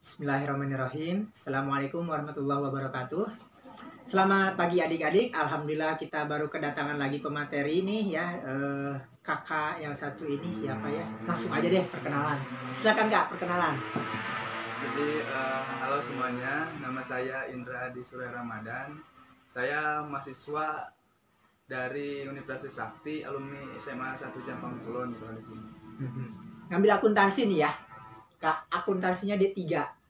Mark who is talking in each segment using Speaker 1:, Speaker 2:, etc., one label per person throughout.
Speaker 1: Bismillahirrahmanirrahim. Assalamualaikum warahmatullahi wabarakatuh. Selamat pagi adik-adik. Alhamdulillah kita baru kedatangan lagi pemateri nih ya. Kakak yang satu ini siapa ya? Langsung aja deh perkenalan. Silakan Kak, perkenalan.
Speaker 2: Jadi halo semuanya, nama saya Indra Adi Surya Ramadan. Saya mahasiswa dari Universitas Sakti, alumni SMA 1 Jampang Kulon di sini.
Speaker 1: Ngambil akuntansi nih ya. Kak, akuntansinya D3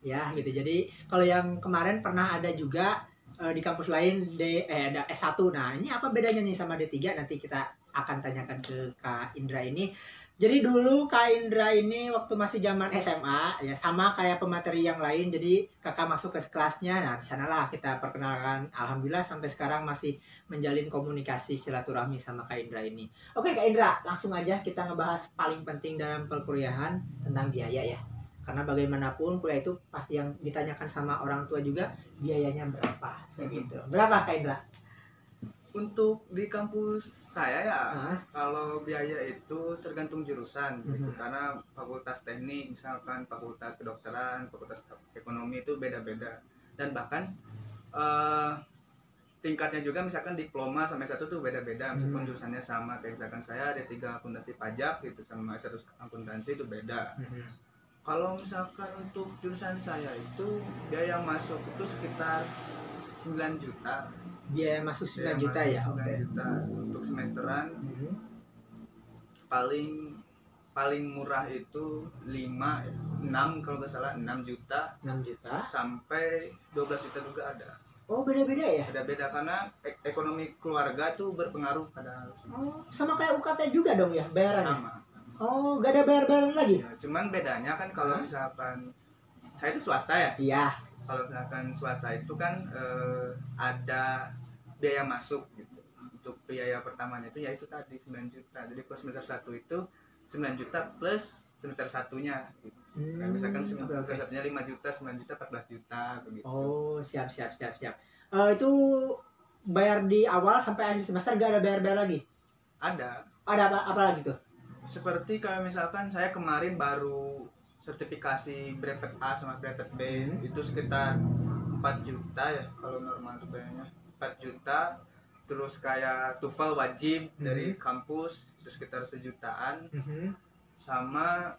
Speaker 1: ya gitu. Jadi kalau yang kemarin pernah ada juga di kampus lain ada S1. Nah, ini apa bedanya nih sama D3? Nanti kita akan tanyakan ke Kak Indra ini. Jadi dulu Kak Indra ini waktu masih zaman SMA ya sama kayak pemateri yang lain. Jadi Kakak masuk ke kelasnya. Nah, di sanalah kita perkenalkan. Alhamdulillah sampai sekarang masih menjalin komunikasi silaturahmi sama Kak Indra ini. Oke Kak Indra, langsung aja kita ngebahas paling penting dalam perkuliahan tentang biaya ya. Karena bagaimanapun kuliah itu pasti yang ditanyakan sama orang tua juga biayanya berapa gitu. Berapa Kak Indra?
Speaker 2: Untuk di kampus saya ya, kalau biaya itu tergantung jurusan gitu. Karena fakultas teknik, misalkan fakultas kedokteran, fakultas ekonomi itu beda-beda. Dan bahkan tingkatnya juga misalkan diploma sampai S1 tuh beda-beda. Meskipun jurusannya sama, kayak misalkan saya ada 3 akuntansi pajak gitu, sama S1 akuntansi itu beda. Kalau misalkan untuk jurusan saya itu biaya masuk itu sekitar 9 juta.
Speaker 1: Biaya masuk 9 juta ya?
Speaker 2: 9 juta untuk semesteran. Paling murah itu 6 kalau nggak salah 6 juta.
Speaker 1: 6 juta
Speaker 2: Sampai 12 juta juga ada.
Speaker 1: Oh, beda-beda ya?
Speaker 2: Beda-beda karena ekonomi keluarga tuh berpengaruh pada.
Speaker 1: Oh, sama kayak UKT juga dong ya bayarannya?
Speaker 2: Sama.
Speaker 1: Oh, gak ada bayar-bayaran lagi?
Speaker 2: Ya, cuman bedanya kan kalau misalkan saya itu swasta ya.
Speaker 1: Iya.
Speaker 2: Kalau misalkan swasta itu kan ada biaya masuk gitu. Untuk biaya pertamanya itu yaitu tadi 9 juta. Jadi plus semester 1 itu 9 juta plus semester 1-nya gitu. Misalkan semester 1-nya 5 juta, 9 juta, 14 juta begitu.
Speaker 1: Oh, siap. Itu bayar di awal sampai akhir semester gak ada bayar-bayar lagi?
Speaker 2: Ada.
Speaker 1: Ada apa lagi tuh?
Speaker 2: Seperti kayak misalkan saya kemarin baru sertifikasi brevet A sama brevet B itu sekitar 4 juta ya kalau normal tuh kayaknya 4 juta. Terus kayak TOEFL wajib dari kampus itu sekitar 1 jutaan. Sama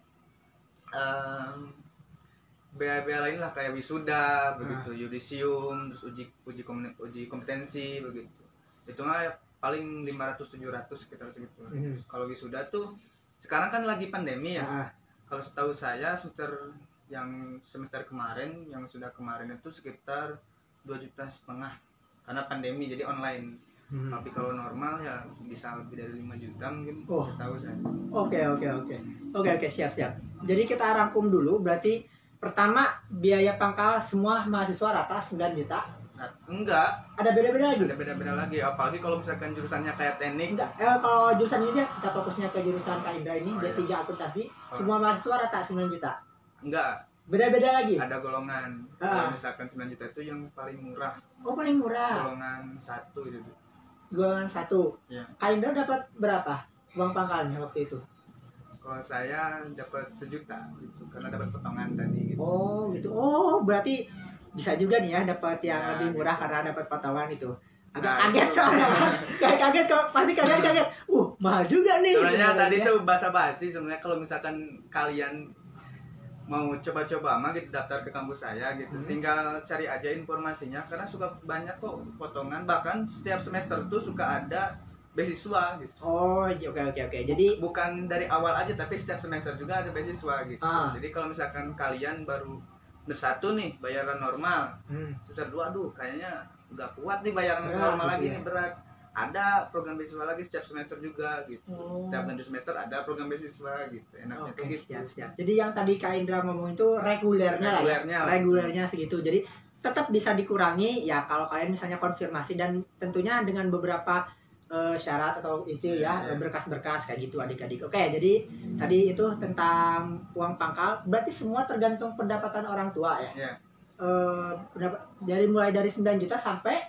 Speaker 2: biaya-biaya lain lah kayak wisuda begitu, yudisium, terus uji kompetensi begitu. Itu mah paling 500-700 sekitar segitu. Kalau wisuda tuh sekarang kan lagi pandemi ya. Kalau setahu saya semester kemarin yang sudah kemarin itu sekitar 2,5 juta karena pandemi jadi online. Tapi kalau normal ya bisa lebih dari 5 juta mungkin. Tahu saya.
Speaker 1: Oke, siap. Jadi kita rangkum dulu, berarti pertama biaya pangkal semua mahasiswa rata 9 juta.
Speaker 2: Enggak.
Speaker 1: Ada beda-beda lagi?
Speaker 2: Ada beda-beda lagi, apalagi kalau misalkan jurusannya kayak teknik.
Speaker 1: Enggak, kalau jurusan ini kita fokusnya ke jurusan Kak Indra ini, D3 akuntansi, semua mahasiswa rata 9 juta?
Speaker 2: Enggak.
Speaker 1: Beda-beda lagi?
Speaker 2: Ada golongan. Kalau misalkan 9 juta itu yang paling murah.
Speaker 1: Oh, paling murah?
Speaker 2: Golongan 1 itu.
Speaker 1: Golongan 1? Ya. Kak Indra dapat berapa uang pangkalnya waktu itu?
Speaker 2: Kalau saya dapat 1 juta gitu, karena dapat potongan tadi gitu.
Speaker 1: Oh gitu, berarti bisa juga nih ya dapat yang lebih murah karena dapat potongan itu. Agak kaget soalnya. Kayak kaget kok, pasti kalian kaget. Mahal juga nih.
Speaker 2: Sebenarnya tadi tuh basa-basi sebenarnya kalau misalkan kalian mau coba-coba mah gitu daftar ke kampus saya gitu. Tinggal cari aja informasinya karena suka banyak kok potongan, bahkan setiap semester tuh suka ada beasiswa gitu.
Speaker 1: Oh, oke. Jadi
Speaker 2: bukan dari awal aja tapi setiap semester juga ada beasiswa gitu. Jadi kalau misalkan kalian baru bersatu nih bayaran normal, semester 2 aduh kayaknya nggak kuat nih bayaran normal lagi nih berat. Ada program beasiswa lagi setiap semester juga gitu. Setiap ganti semester ada program beasiswa gitu. Enaknya tuh gitu.
Speaker 1: Siap. Jadi yang tadi Kak Indra ngomong itu regulernya. Regulernya segitu. Jadi tetap bisa dikurangi ya kalau kalian misalnya konfirmasi dan tentunya dengan beberapa syarat atau itu berkas-berkas kayak gitu adik-adik. Oke, jadi tadi itu tentang uang pangkal. Berarti semua tergantung pendapatan orang tua ya. Mulai dari 9 juta sampai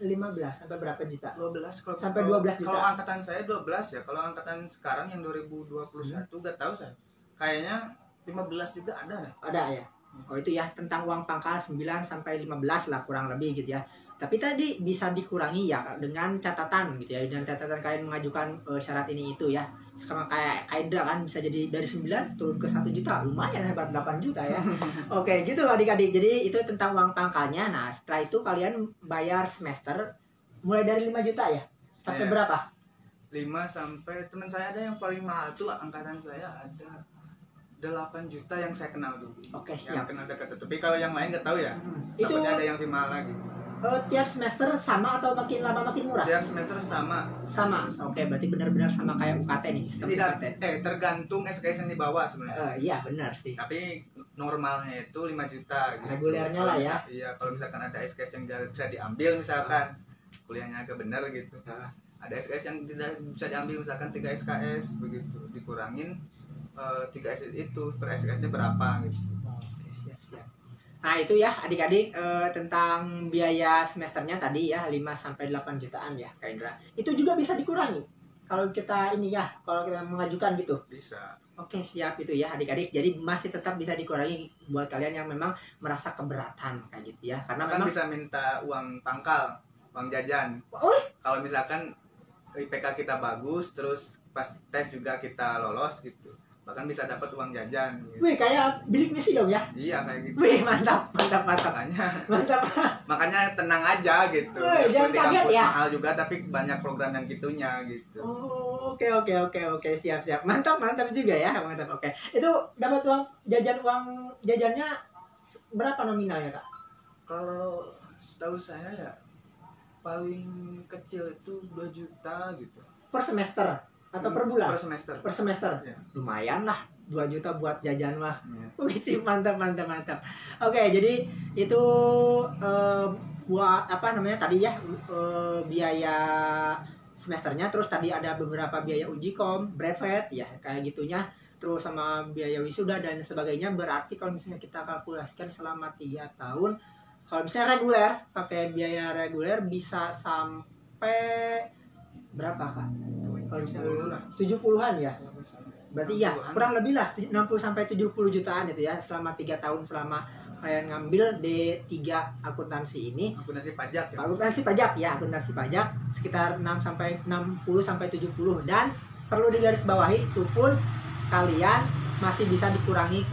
Speaker 1: 15 sampai berapa juta?
Speaker 2: 12 kalau
Speaker 1: sampai 12 juta.
Speaker 2: Kalau angkatan saya 12 ya. Kalau angkatan sekarang yang 2021 enggak tahu saya. Kayaknya 15 juga ada.
Speaker 1: Ada ya. Oh itu ya, tentang uang pangkal 9 sampai 15 lah kurang lebih gitu ya. Tapi tadi bisa dikurangi ya dengan catatan gitu ya. Dengan catatan kalian mengajukan syarat ini itu ya. Sama kayak Indra kan bisa jadi dari 9 turun ke 1 juta. Lumayan hebat, 8 juta ya. Oke, gitu adik-adik. Jadi itu tentang uang pangkalnya. Nah, setelah itu kalian bayar semester mulai dari 5 juta ya. Sampai berapa?
Speaker 2: 5 sampai, teman saya ada yang paling mahal tuh angkatan saya ada 8 juta yang saya kenal dulu.
Speaker 1: Oke, siap.
Speaker 2: Yang kenal dekat. Tapi kalau yang lain nggak tahu ya.
Speaker 1: Itu
Speaker 2: ada yang lebih mahal lagi.
Speaker 1: Tiap semester sama atau makin lama makin murah?
Speaker 2: Tiap semester sama.
Speaker 1: Sama. Oke, berarti benar-benar sama kayak UKT nih, sistem UKT.
Speaker 2: Tergantung SKS yang dibawa sebenarnya.
Speaker 1: Iya, benar sih.
Speaker 2: Tapi normalnya itu 5 juta gitu.
Speaker 1: Regulernya lah ya.
Speaker 2: Iya, kalau misalkan ada SKS yang bisa diambil misalkan kuliahnya agak benar gitu. Ada SKS yang tidak bisa diambil misalkan 3 SKS begitu, dikurangin 3 SKS itu per SKS-nya berapa gitu.
Speaker 1: Oke, siap. Nah itu ya adik-adik tentang biaya semesternya tadi ya 5 sampai 8 jutaan ya Kak Indra. Itu juga bisa dikurangi kalau kita ini ya, kalau kita mengajukan gitu.
Speaker 2: Bisa.
Speaker 1: Oke, siap itu ya adik-adik. Jadi masih tetap bisa dikurangi buat kalian yang memang merasa keberatan kayak gitu ya. Karena
Speaker 2: kan
Speaker 1: memang
Speaker 2: bisa minta uang pangkal, uang jajan. Kalau misalkan IPK kita bagus, terus pas tes juga kita lolos gitu, bahkan bisa dapat uang jajan gitu.
Speaker 1: Wih, kayak bilik misi dong ya?
Speaker 2: Iya, kayak gitu.
Speaker 1: Wih, mantap.
Speaker 2: Makanya tenang aja gitu.
Speaker 1: Wih, jangan kaget ya.
Speaker 2: Mahal juga tapi banyak program yang gitunya gitu.
Speaker 1: Oh, oke, siap. Mantap juga ya, mantap. Oke. Itu dapat uang jajannya berapa nominalnya, Kak?
Speaker 2: Kalau setahu saya ya paling kecil itu 2 juta gitu.
Speaker 1: Per semester atau per bulan?
Speaker 2: Per semester.
Speaker 1: Ya. Lumayan lah, 2 juta buat jajan mah.
Speaker 2: Ya.
Speaker 1: Wih sih, mantap. Oke, jadi itu buat apa namanya tadi ya, biaya semesternya, terus tadi ada beberapa biaya uji brevet ya kayak gitunya, terus sama biaya wisuda dan sebagainya. Berarti kalau misalnya kita kalkulasikan selama 3 tahun, kalau misalnya reguler, pakai biaya reguler bisa sampai berapa Kak? Kalau misalnya 70-an ya. Berarti ya kurang lebih lah 60 sampai 70 jutaan itu ya selama 3 tahun, selama kalian ngambil D3 akuntansi ini.
Speaker 2: Akuntansi pajak ya.
Speaker 1: Akuntansi pajak sekitar 60 sampai 70, dan perlu digarisbawahi itu pun kalian masih bisa kurangi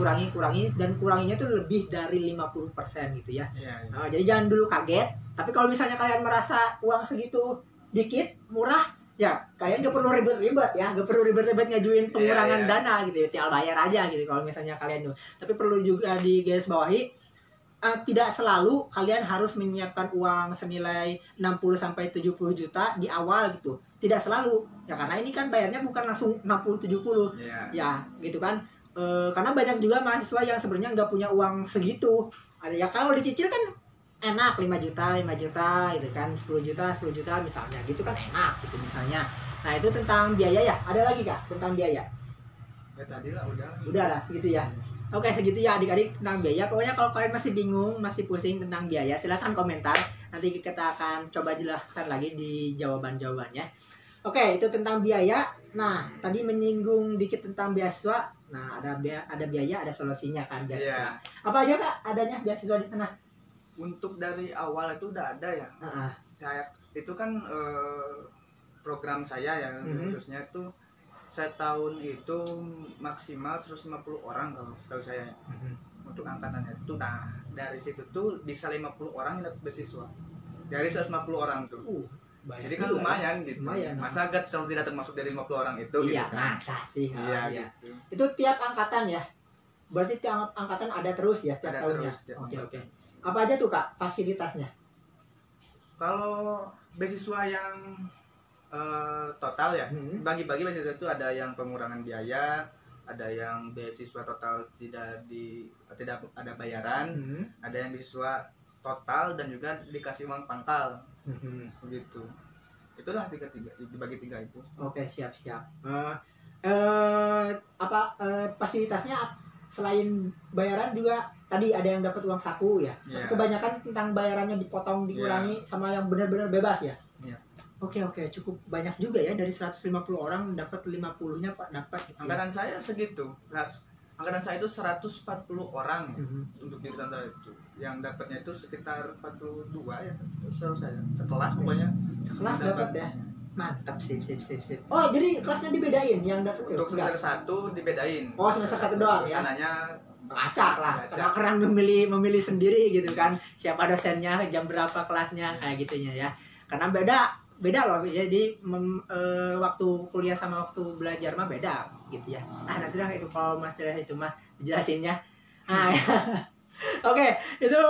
Speaker 1: dan kuranginya tuh lebih dari 50% gitu ya. Nah, jadi jangan dulu kaget. Tapi kalau misalnya kalian merasa uang segitu dikit, murah, ya kalian gak perlu ribet-ribet ya, gak perlu ribet-ribet ngajuin pengurangan dana gitu ya, tinggal bayar aja gitu kalau misalnya kalian tuh. Tapi perlu juga digarisbawahi, tidak selalu kalian harus menyiapkan uang senilai 60 sampai 70 juta di awal gitu. Tidak selalu. Ya karena ini kan bayarnya bukan langsung 60 70. Ya, gitu kan. Karena banyak juga mahasiswa yang sebenarnya nggak punya uang segitu. Ada ya kalau dicicil kan enak, 5 juta gitu kan, 10 juta misalnya gitu kan enak gitu misalnya. Nah, itu tentang biaya ya. Ada lagi Kak tentang biaya?
Speaker 2: Ya tadi lah udah.
Speaker 1: Udah lah segitu ya. Oke, segitu ya adik-adik tentang biaya. Pokoknya kalau kalian masih bingung, masih pusing tentang biaya, silahkan komentar. Nanti kita akan coba jelaskan lagi di jawaban-jawabannya. Oke, itu tentang biaya. Nah, tadi menyinggung dikit tentang beasiswa. Nah, ada biaya, ada solusinya kan beasiswa. Apa aja Kak adanya beasiswa di sana?
Speaker 2: Untuk dari awal itu udah ada ya. Saya itu kan program saya ya, khususnya itu setahun itu maksimal 150 orang kalau setahu saya. Untuk angkatannya itu. Nah, dari situ tuh bisa 50 orang yang dapat beasiswa. Dari 150 orang tuh. Jadi kan lumayan gitu. Masa gak kalau tidak termasuk dari 50 orang itu?
Speaker 1: Iya,
Speaker 2: gitu kan?
Speaker 1: masa sih.
Speaker 2: Iya, gitu.
Speaker 1: Itu tiap angkatan ya? Berarti tiap angkatan ada terus ya setiap tahunnya? Oke. Apa aja tuh Kak fasilitasnya?
Speaker 2: Kalau beasiswa yang total ya, bagi-bagi beasiswa itu ada yang pengurangan biaya, ada yang beasiswa total tidak ada bayaran, ada yang beasiswa total dan juga dikasih uang pangkal. Begitu. Itulah dibagi 3 itu.
Speaker 1: Oke, siap. Fasilitasnya selain bayaran juga tadi ada yang dapat uang saku ya. Kebanyakan tentang bayarannya dipotong, dikurangi, sama yang benar-benar bebas ya. Oke, cukup banyak juga ya, dari 150 orang dapat 50-nya Pak dapat.
Speaker 2: Angkatan saya segitu. angkatan saya itu 140 orang ya, untuk jurusan saya itu. Yang dapatnya itu sekitar 42 ya, setahu saya. Sekelas pokoknya.
Speaker 1: Sekelas dapat ya. Mantap, sip. Oh, jadi kelasnya dibedain yang dapat
Speaker 2: Untuk semester 1 dibedain.
Speaker 1: Oh, semester 1 doang ya.
Speaker 2: Sananya
Speaker 1: acak lah, karena memilih sendiri gitu kan, siapa dosennya, jam berapa kelasnya, kayak gitunya ya. Karena beda loh, jadi waktu kuliah sama waktu belajar mah beda gitu ya. Nanti dah itu kalau Mas Dara itu mah jelasinnya. Oke, itu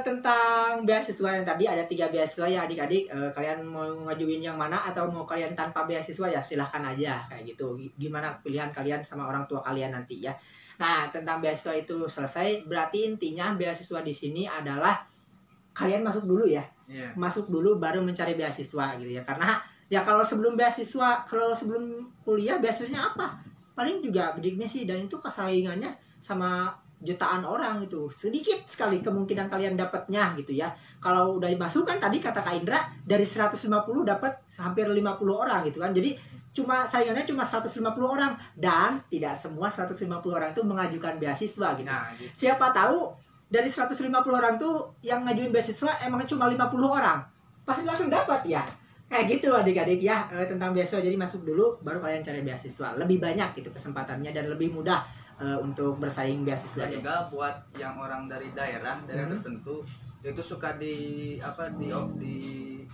Speaker 1: tentang beasiswa yang tadi ada 3 beasiswa ya adik-adik. Kalian mau ngajuin yang mana atau mau kalian tanpa beasiswa ya silahkan aja kayak gitu. Gimana pilihan kalian sama orang tua kalian nanti ya. Nah, tentang beasiswa itu selesai, berarti intinya beasiswa di sini adalah kalian masuk dulu ya.
Speaker 2: Yeah.
Speaker 1: Masuk dulu baru mencari beasiswa gitu ya. Karena ya kalau sebelum kuliah beasiswanya apa? Paling juga gedenya sih, dan itu kesaingannya sama jutaan orang itu. Sedikit sekali kemungkinan kalian dapatnya gitu ya. Kalau udah dimasukkan tadi kata Kak Indra dari 150 dapat hampir 50 orang gitu kan. Jadi saingannya cuma 150 orang, dan tidak semua 150 orang itu mengajukan beasiswa gitu.
Speaker 2: Nah, gitu.
Speaker 1: Siapa tahu dari 150 orang tuh yang ngajuin beasiswa emang cuma 50 orang. Pasti langsung dapat ya. Kayak gitu adik-adik ya, tentang beasiswa. Jadi masuk dulu baru kalian cari beasiswa. Lebih banyak gitu kesempatannya dan lebih mudah untuk bersaing beasiswa.
Speaker 2: Dan juga buat yang orang dari daerah tertentu itu suka didahulukan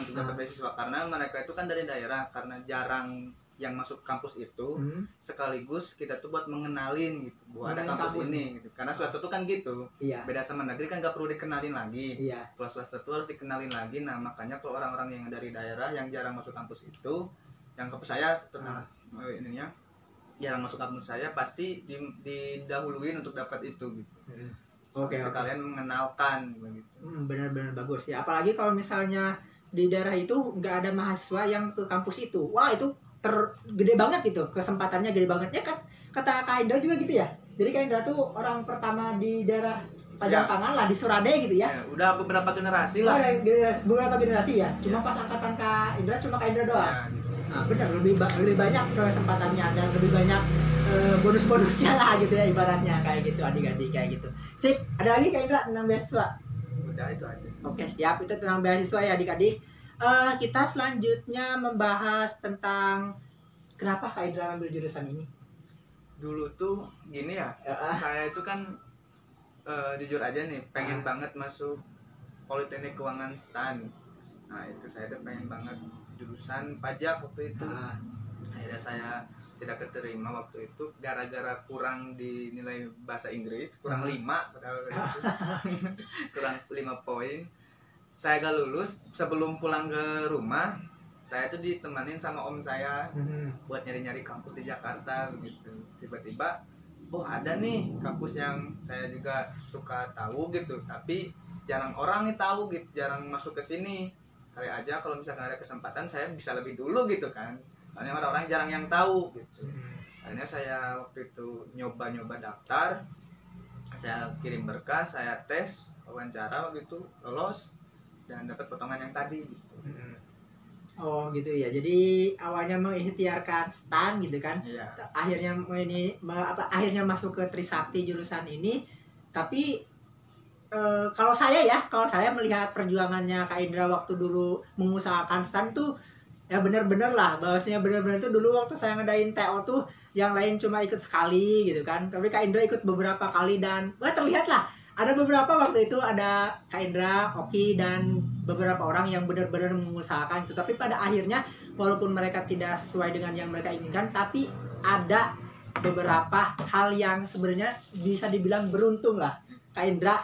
Speaker 2: untuk dapat beasiswa, karena mereka itu kan dari daerah, karena jarang yang masuk kampus itu, sekaligus kita tuh buat mengenalin gitu bahwa ada kampus ini gitu. Karena swasta tuh kan gitu, beda sama negeri kan gak perlu dikenalin lagi. Kalau swasta tuh harus dikenalin lagi. Nah makanya kalau orang-orang yang dari daerah yang jarang masuk kampus itu, yang kampus saya ininya jarang masuk kampus saya, pasti didahuluin untuk dapat itu gitu. Sekalian mengenalkan begitu.
Speaker 1: Benar-benar bagus ya. Apalagi kalau misalnya di daerah itu nggak ada mahasiswa yang ke kampus itu, wah itu gede banget gitu, kesempatannya gede banget ya kan. Kata Kak Indra juga gitu ya. Jadi Kak Indra tuh orang pertama di daerah Pajapangan lah, di Surade gitu ya.
Speaker 2: Udah beberapa generasi lah.
Speaker 1: Beberapa generasi ya. Cuma pas angkatan Kak Indra cuma Kak Indra doang.
Speaker 2: Gitu.
Speaker 1: Nah, benar, lebih banyak kesempatannya dan lebih banyak bonus-bonusnya lah gitu ya, ibaratnya kayak gitu adik-adik kayak gitu. Sip, ada lagi Kak Indra tentang beasiswa?
Speaker 2: Udah itu aja. Oke,
Speaker 1: siap, itu tentang beasiswa ya adik-adik. Kita selanjutnya membahas tentang kenapa Kak Indra ambil jurusan ini.
Speaker 2: Dulu tuh gini ya, saya itu kan jujur aja nih pengen banget masuk Politeknik Keuangan STAN. Nah itu saya tuh pengen banget jurusan pajak waktu itu. Akhirnya saya tidak keterima waktu itu gara-gara kurang di nilai bahasa Inggris, kurang 5 padahal kurang 5 poin. Saya gak lulus. Sebelum pulang ke rumah, saya tuh ditemanin sama om saya buat nyari-nyari kampus di Jakarta begitu. Tiba-tiba ada nih kampus yang saya juga suka tahu gitu, tapi jarang orang nih tahu gitu, jarang masuk ke sini. Kali aja kalau misalkan ada kesempatan saya bisa lebih dulu gitu kan. Soalnya orang-orang jarang yang tahu gitu. Akhirnya saya waktu itu nyoba daftar, saya kirim berkas, saya tes wawancara waktu itu, lolos dan dapat potongan yang tadi gitu.
Speaker 1: Oh gitu ya. Jadi awalnya mengikhtiarkan STAN gitu kan.
Speaker 2: Iya.
Speaker 1: Akhirnya masuk ke Trisakti jurusan ini. Tapi kalau saya melihat perjuangannya Kak Indra waktu dulu mengusahakan STAN tuh ya benar-benar lah, bahwasanya benar-benar tuh dulu waktu saya ngadain TO tuh yang lain cuma ikut sekali gitu kan, tapi Kak Indra ikut beberapa kali dan terlihat lah ada beberapa waktu itu ada Kak Indra, Oki dan beberapa orang yang benar-benar mengusahakan itu, tapi pada akhirnya walaupun mereka tidak sesuai dengan yang mereka inginkan, tapi ada beberapa hal yang sebenarnya bisa dibilang beruntung lah Kak Indra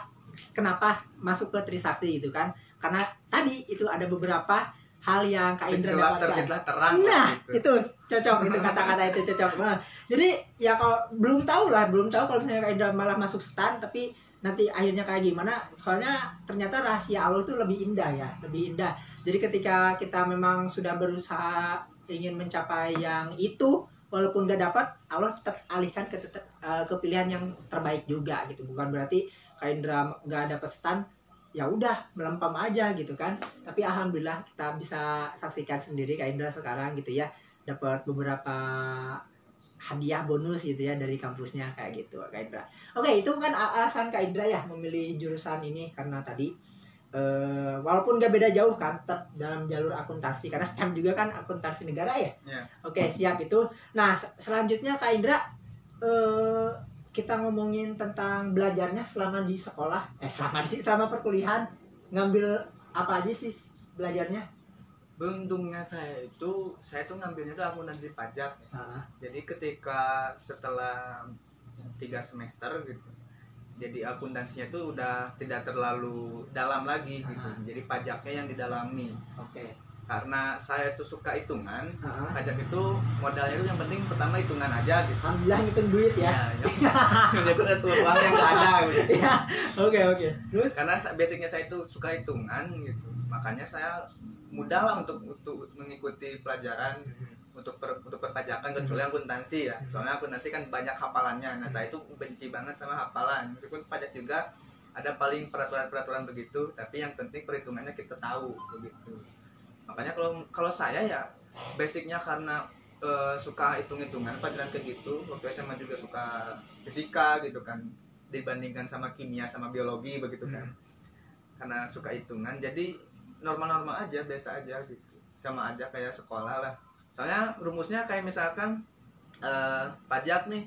Speaker 1: kenapa masuk ke Trisakti gitu kan, karena tadi itu ada beberapa hal yang Kak Indra dapatkan.
Speaker 2: Terang.
Speaker 1: Nah, itu cocok itu kata-kata itu cocok. Nah, jadi ya kalau belum tahu kalau misalnya Kak Indra malah masuk STAN, tapi nanti akhirnya kayak gimana? Soalnya ternyata rahasia Allah itu lebih indah ya, lebih indah. Jadi ketika kita memang sudah berusaha ingin mencapai yang itu, walaupun gak dapat, Allah tetap alihkan ke pilihan yang terbaik juga gitu. Bukan berarti Kak Indra gak dapat STAN, ya udah melempem aja gitu kan. Tapi alhamdulillah kita bisa saksikan sendiri Kak Indra sekarang gitu ya, dapat beberapa hadiah bonus gitu ya dari kampusnya kayak gitu Kak Indra. Oke, itu kan alasan Kak Indra ya memilih jurusan ini karena tadi walaupun gak beda jauh kan tetap dalam jalur akuntansi karena STEM juga kan akuntansi negara ya. Oke, siap itu. Nah, selanjutnya Kak Indra kita ngomongin tentang belajarnya selama di sekolah, selama perkuliahan ngambil apa aja sih belajarnya?
Speaker 2: Beruntungnya saya tuh ngambilnya tuh akuntansi pajak. Jadi ketika setelah 3 semester gitu, jadi akuntansinya tuh udah tidak terlalu dalam lagi gitu. Jadi pajaknya yang didalami.
Speaker 1: Oke.
Speaker 2: Karena saya tuh suka hitungan, pajak itu modalnya itu yang penting pertama hitungan aja gitu.
Speaker 1: Alhamdulillah ngitung duit ya.
Speaker 2: Meskipun itu uang yang nggak ada gitu.
Speaker 1: Oke. Terus?
Speaker 2: Karena basicnya saya itu suka hitungan gitu, makanya saya mudah lah untuk mengikuti pelajaran untuk perpajakan kecuali akuntansi ya. Soalnya akuntansi kan banyak hafalannya. Nah saya itu benci banget sama hafalan. Meskipun pajak juga ada paling peraturan begitu, tapi yang penting perhitungannya kita tahu begitu. Makanya kalau saya ya basicnya karena suka hitung-hitungan pelajaran kayak gitu. Waktu SMA juga suka fisika gitu kan, dibandingkan sama kimia sama biologi begitu kan. Karena suka hitungan jadi normal-normal aja, biasa aja gitu, sama aja kayak sekolah lah. Soalnya rumusnya kayak misalkan pajak nih,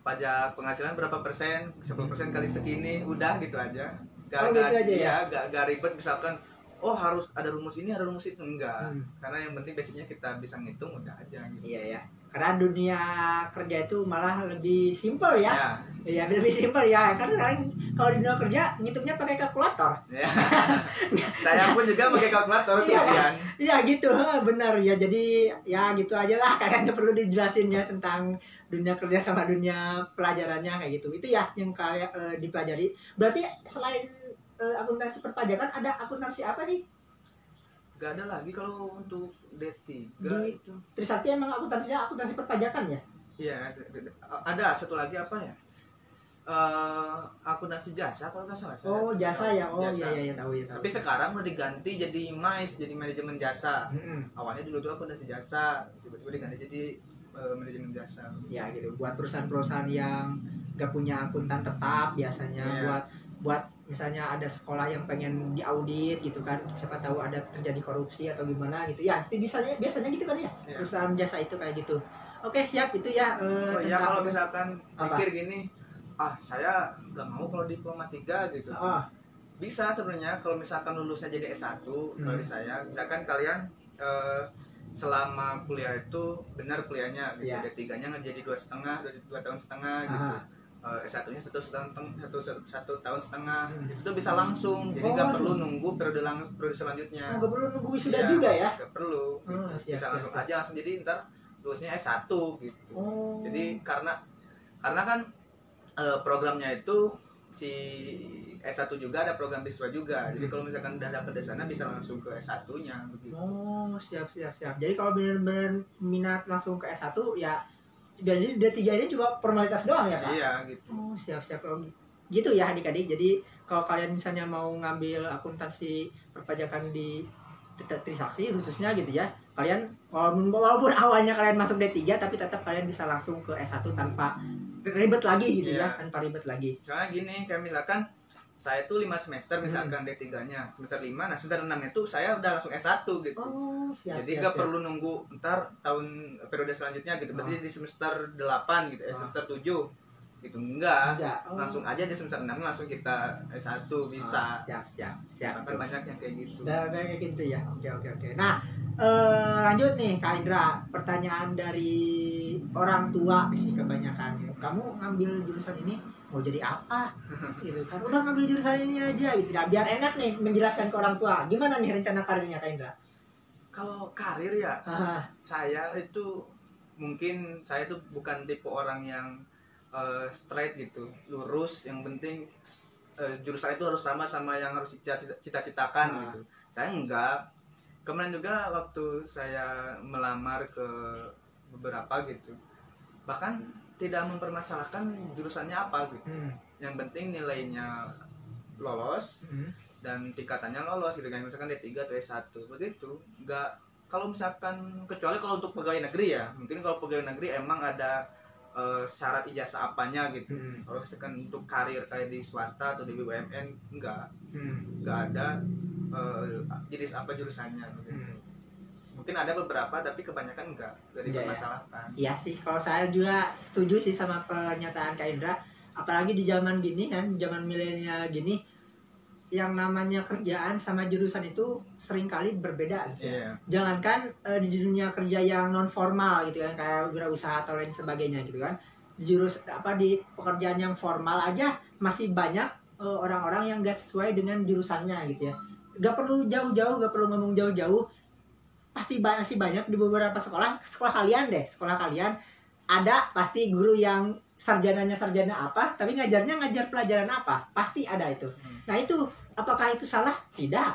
Speaker 2: pajak penghasilan berapa persen, 10% kali segini, udah gitu aja. Gak ribet misalkan harus ada rumus ini, ada rumus itu, enggak. Karena yang penting basicnya kita bisa ngitung udah aja gitu.
Speaker 1: Iya. Karena dunia kerja itu malah lebih simpel ya. Iya, lebih simpel ya. Karena kalau di dunia kerja ngitungnya pakai kalkulator.
Speaker 2: Saya pun juga pakai kalkulator ujian.
Speaker 1: Iya gitu, benar ya. Jadi ya gitu aja lah. Kalian nggak perlu dijelasin ya tentang dunia kerja sama dunia pelajarannya kayak gitu. Itu ya yang kalian dipelajari. Berarti selain akuntansi perpajakan ada akuntansi apa sih?
Speaker 2: Gak ada lagi kalau untuk D3
Speaker 1: itu. Trisakti emang akuntansi perpajakan ya?
Speaker 2: Iya, ada satu lagi apa ya? Akuntansi jasa kalau nggak salah.
Speaker 1: Jasa ya. Iya tahu.
Speaker 2: Tapi sekarang udah diganti jadi MAIS, jadi manajemen jasa. Awalnya dulu tuh akuntansi jasa, tiba-tiba diganti jadi manajemen jasa.
Speaker 1: Ya gitu, buat perusahaan-perusahaan yang nggak punya akuntan tetap biasanya buat misalnya ada sekolah yang pengen diaudit gitu kan, siapa tahu ada terjadi korupsi atau gimana gitu ya, itu biasanya gitu kan ya, perusahaan jasa itu kayak gitu. Oke, siap itu ya.
Speaker 2: Kalau misalkan pikir gini, saya nggak mau kalau diploma 3 gitu. Bisa sebenarnya kalau misalkan lulusnya jadi S1. Kalau di saya misalkan kalian selama kuliah itu benar kuliahnya gitu. D3-nya nggak jadi 2 tahun setengah gitu. S1-nya 1 tahun setengah. Itu tuh bisa langsung. Jadi nggak perlu nunggu periode selanjutnya.
Speaker 1: Nggak perlu nunggu wisuda juga ya?
Speaker 2: Nggak perlu. Bisa langsung aja jadi ntar lulusnya S1 gitu. Jadi karena kan programnya itu si S1 juga ada program beasiswa juga. Jadi kalau misalkan udah dapet di sana bisa langsung ke S1-nya begitu.
Speaker 1: Siap. Jadi kalau benar-benar minat langsung ke S1 ya, jadi D3 ini cuma formalitas doang ya Kak?
Speaker 2: Iya gitu.
Speaker 1: Siap. Gitu ya adik-adik. Jadi kalau kalian misalnya mau ngambil akuntansi perpajakan di Trisakti khususnya gitu ya, kalian walaupun awalnya kalian masuk D3 tapi tetap kalian bisa langsung ke S1 tanpa ribet lagi gitu ya, tanpa ribet lagi.
Speaker 2: Soalnya gini, kayak misalkan saya tuh 5 semester misalkan D3-nya, semester 5, nah semester 6 itu saya udah langsung S1 gitu.
Speaker 1: Siap.
Speaker 2: Jadi gak perlu nunggu ntar tahun periode selanjutnya gitu. Berarti di semester 8 gitu, semester 7 gitu. Enggak. Langsung aja di semester 6 langsung kita S1 bisa.
Speaker 1: Siap.
Speaker 2: Kan banyak yang kayak gitu.
Speaker 1: Kayak gitu ya. Oke. Nah, lanjut nih Kak Indra, pertanyaan dari orang tua sih kebanyakan. Kamu ngambil jurusan ini mau jadi apa? Gitu kan. Udah ngambil jurusan ini aja gitu. Nah, biar enak nih menjelaskan ke orang tua. Gimana nih rencana karirnya Kak Indra?
Speaker 2: Kalau karir ya, saya itu mungkin saya tuh bukan tipe orang yang straight gitu, lurus. Yang penting jurusan itu harus sama yang harus cita-citakan gitu. Saya enggak. Kemarin juga waktu saya melamar ke beberapa gitu, bahkan tidak mempermasalahkan jurusannya apa gitu. Yang penting nilainya lolos dan tingkatannya lolos gitu kan, misalkan D3 atau S1 begitu. Enggak kalau misalkan kecuali kalau untuk pegawai negeri ya, mungkin kalau pegawai negeri emang ada syarat ijazah apanya gitu. Kalau misalkan untuk karir kayak di swasta atau di BUMN enggak ada jenis apa jurusannya gitu. Mungkin ada beberapa tapi kebanyakan enggak dipermasalahkan.
Speaker 1: Iya sih, kalau saya juga setuju sih sama pernyataan Kak Indra. Apalagi di zaman gini kan, zaman milenial gini, yang namanya kerjaan sama jurusan itu seringkali berbeda gitu ya. Jangankan di dunia kerja yang non formal gitu kan, kayak wirausaha atau lain sebagainya gitu kan. Di pekerjaan yang formal aja masih banyak orang-orang yang gak sesuai dengan jurusannya gitu ya. Gak perlu jauh-jauh, gak perlu ngomong jauh-jauh. Pasti masih banyak di beberapa sekolah kalian ada pasti guru yang sarjana apa, tapi ngajar pelajaran apa, pasti ada itu. Nah itu, apakah itu salah? Tidak,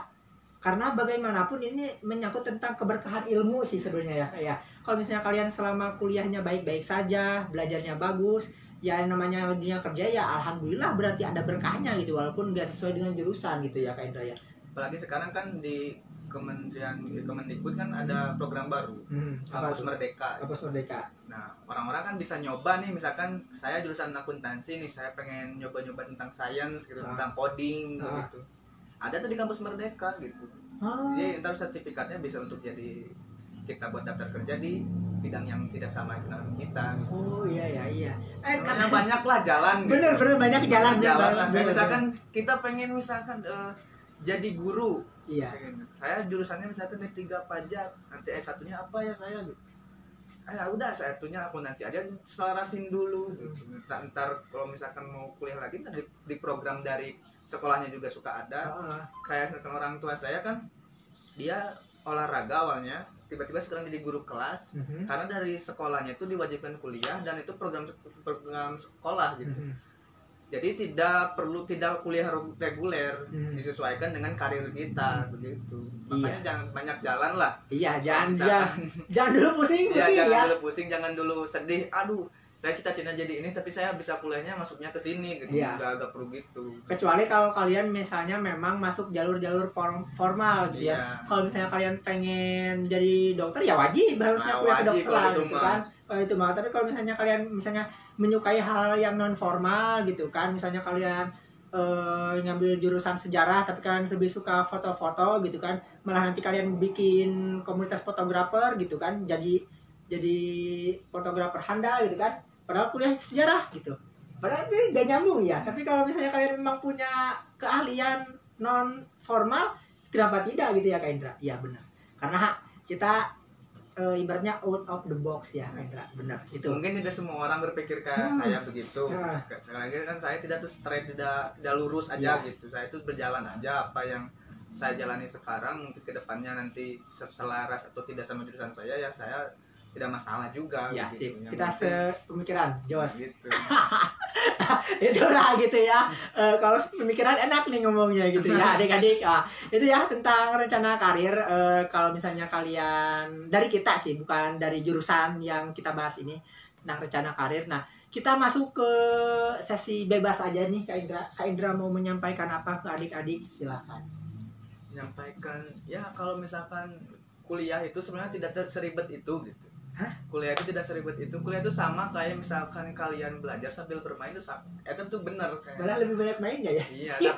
Speaker 1: karena bagaimanapun ini menyangkut tentang keberkahan ilmu sih sebenarnya ya. Kalau misalnya kalian selama kuliahnya baik-baik saja, belajarnya bagus, ya namanya dunia kerja ya alhamdulillah berarti ada berkahnya gitu, walaupun nggak sesuai dengan jurusan gitu ya Kak Indra ya.
Speaker 2: Apalagi sekarang kan di Kemendikbud kan ada program baru, Kampus Merdeka.
Speaker 1: Kampus Merdeka.
Speaker 2: Nah, orang-orang kan bisa nyoba nih, misalkan saya jurusan akuntansi nih, saya pengen nyoba-nyoba tentang sains gitu, tentang coding gitu. Ada tuh di Kampus Merdeka gitu. Jadi ntar sertifikatnya bisa untuk jadi kita buat daftar kerja di bidang yang tidak sama dengan kita.
Speaker 1: Oh iya.
Speaker 2: Karena banyak lah jalan.
Speaker 1: Bener banyak jalan.
Speaker 2: Misalkan kita pengen jadi guru.
Speaker 1: Iya.
Speaker 2: Saya jurusannya misalkan D3 pajak, nanti S1-nya apa ya saya gitu. Udah S1-nya akuntansi aja, selarasin dulu gitu. Ntar kalau misalkan mau kuliah lagi di program dari sekolahnya juga suka ada. Kayak orang tua saya kan dia olahraga awalnya, tiba-tiba sekarang jadi guru kelas karena dari sekolahnya itu diwajibkan kuliah dan itu program sekolah gitu. Jadi tidak kuliah reguler, disesuaikan dengan karir kita begitu. Makanya jangan banyak jalan lah.
Speaker 1: Iya, jangan dulu pusing ya.
Speaker 2: Jangan dulu pusing, jangan dulu sedih. Aduh, saya cita-cita jadi ini tapi saya bisa kuliahnya masuknya ke sini gitu. Enggak perlu gitu.
Speaker 1: Kecuali kalau kalian misalnya memang masuk jalur-jalur formal gitu ya. Kalau misalnya kalian pengen jadi dokter ya wajib harusnya kuliah kedokteran gitu kan. Itu mah, tapi kalau misalnya kalian menyukai hal yang non formal gitu kan, misalnya kalian ngambil jurusan sejarah tapi kalian lebih suka foto-foto gitu kan, malah nanti kalian bikin komunitas fotografer gitu kan, jadi fotografer handal gitu kan, padahal kuliah sejarah gitu, padahal itu gak nyambung ya. Tapi kalau misalnya kalian memang punya keahlian non formal, kenapa tidak gitu ya Kak Indra? Iya benar, karena kita ibaratnya out of the box ya Indra, benar itu.
Speaker 2: Mungkin tidak semua orang berpikir kayak saya begitu. Sekali lagi kan saya tidak tuh straight, tidak lurus aja gitu. Saya itu berjalan aja, apa yang saya jalani sekarang mungkin kedepannya nanti selaras atau tidak sama jurusan saya ya saya tidak masalah juga
Speaker 1: ya,
Speaker 2: gitu.
Speaker 1: Kita sepemikiran, Jos.
Speaker 2: Gitu.
Speaker 1: Itulah gitu ya. Kalau pemikiran enak nih ngomongnya gitu ya, adik-adik. Itu ya tentang rencana karir. Kalau misalnya kalian dari kita sih, bukan dari jurusan yang kita bahas ini, tentang rencana karir. Nah, kita masuk ke sesi bebas aja nih, Kak Indra. Kak Indra mau menyampaikan apa ke adik-adik? Silakan.
Speaker 2: Menyampaikan ya kalau misalkan kuliah itu sebenarnya tidak seribet itu gitu. Kuliah itu tidak seribet itu. Kuliah itu sama kayak misalkan kalian belajar sambil bermain itu itu tuh bener kayak.
Speaker 1: Malah lebih banyak main gak ya?
Speaker 2: Iya,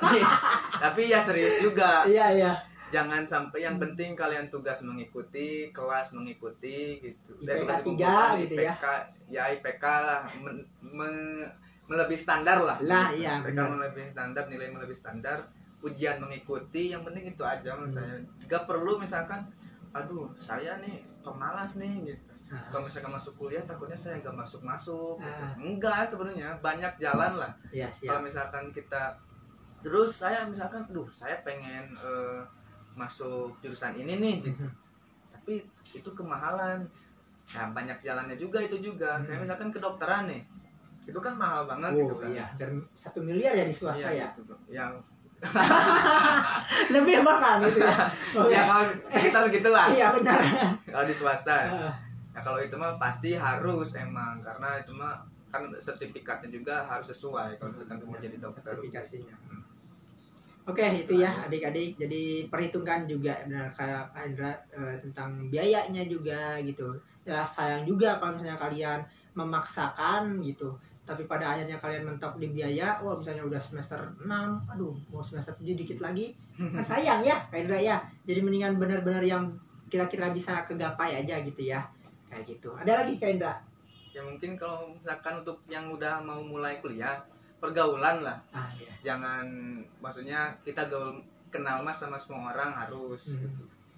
Speaker 2: tapi ya serius juga.
Speaker 1: Iya.
Speaker 2: Jangan sampai yang penting kalian tugas mengikuti, kelas mengikuti gitu.
Speaker 1: IPK 3 gitu ya.
Speaker 2: IPK lah melebihi standar lah.
Speaker 1: Iya.
Speaker 2: IPK melebihi standar, nilai melebihi standar, ujian mengikuti, yang penting itu aja menurut saya. Gak perlu misalkan aduh saya nih pemalas nih gitu. Kalau misalkan masuk kuliah takutnya saya nggak masuk gitu. Enggak, sebenarnya banyak jalan lah. Kalau misalkan kita terus saya misalkan saya pengen masuk jurusan ini nih gitu. Tapi itu kemahalan. Nah, banyak jalannya juga itu juga. Kayak misalkan kedokteran nih. Itu kan mahal banget gitu kan.
Speaker 1: Iya, dan 1 miliar ya di swasta ya.
Speaker 2: Gitu. Yang
Speaker 1: lebih bahkan gitu ya.
Speaker 2: Ya kalau sekitar segitulah.
Speaker 1: Iya benar.
Speaker 2: Kalau di swasta. Nah, kalau itu mah pasti harus emang karena itu mah kan sertifikatnya juga harus sesuai kalau misalkan mau jadi dokter.
Speaker 1: Sertifikasinya. Oke, itu ya adik-adik. Jadi perhitungkan juga benar kayak Kak Indra tentang biayanya juga gitu. Ya sayang juga kalau misalnya kalian memaksakan gitu. Tapi pada akhirnya kalian mentok di biaya, wah misalnya udah semester 6, aduh mau semester 7 dikit lagi. Kan sayang ya Kak Indra ya. Jadi mendingan benar-benar yang kira-kira bisa kegapai aja gitu ya. Kayak gitu. Ada lagi Kak Indra?
Speaker 2: Ya mungkin kalau misalkan untuk yang udah mau mulai kuliah, pergaulan lah.
Speaker 1: Iya.
Speaker 2: Jangan, maksudnya kita gaul kenal mas sama semua orang harus.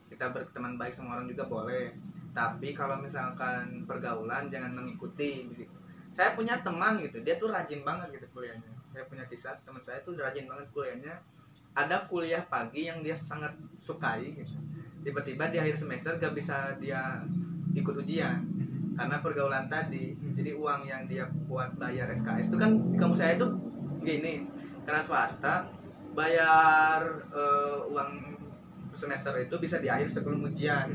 Speaker 2: Kita berteman baik sama orang juga boleh. Tapi kalau misalkan pergaulan jangan mengikuti gitu. Saya punya teman gitu, dia tuh rajin banget gitu kuliahnya. Saya punya kisah teman saya tuh rajin banget kuliahnya. Ada kuliah pagi yang dia sangat sukai gitu. Tiba-tiba di akhir semester gak bisa dia ikut ujian karena pergaulan tadi. Jadi uang yang dia buat bayar SKS itu kan di kampus saya itu gini, karena swasta bayar uang semester itu bisa di akhir sebelum ujian.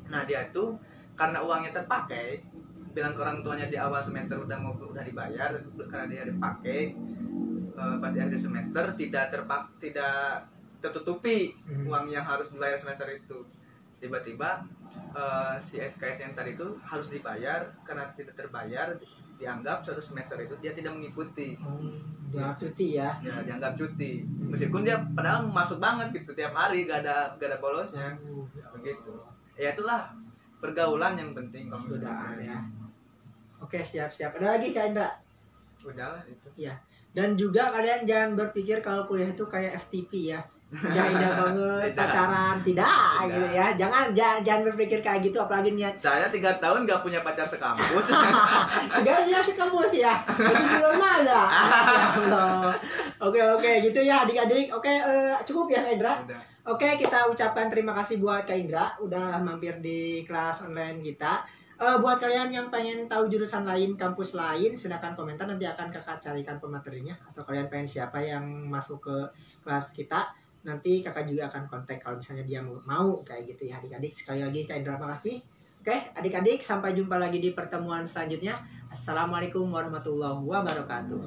Speaker 2: Nah dia itu karena uangnya terpakai, bilang ke orang tuanya di awal semester udah dibayar, karena dia dipakai pas di akhir semester tidak tertutupi uang yang harus dibayar semester itu. Tiba-tiba si SKS yang tadi itu harus dibayar, karena tidak terbayar dianggap suatu semester itu dia tidak mengikuti.
Speaker 1: Dianggap cuti ya?
Speaker 2: Ya dianggap cuti. Meskipun dia padahal masuk banget gitu tiap hari, gak ada bolosnya. Begitu. Ya itulah pergaulan yang penting kalau
Speaker 1: misalnya ya. Oke, siap-siap. Ada lagi Kak Indra?
Speaker 2: Udah itu.
Speaker 1: Ya. Dan juga kalian jangan berpikir kalau kuliah itu kayak FTP ya. Indah banget pacaran, tidak gitu ya. Jangan berpikir kayak gitu, apalagi niat.
Speaker 2: Saya 3 tahun gak punya pacar sekampus.
Speaker 1: Gak dia sekampus ya. Jadi belum ada. Oke, gitu ya adik-adik. Oke, cukup ya Kak Indra. Oke, kita ucapkan terima kasih buat Kak Indra udah mampir di kelas online kita. Buat kalian yang pengen tahu jurusan lain, kampus lain, silakan komentar, nanti akan kakak carikan pematerinya. Atau kalian pengen siapa yang masuk ke kelas kita, nanti kakak juga akan kontak kalau misalnya dia mau kayak gitu ya adik-adik. Sekali lagi Kak Indra makasih. Oke adik-adik, sampai jumpa lagi di pertemuan selanjutnya. Assalamualaikum warahmatullahi wabarakatuh.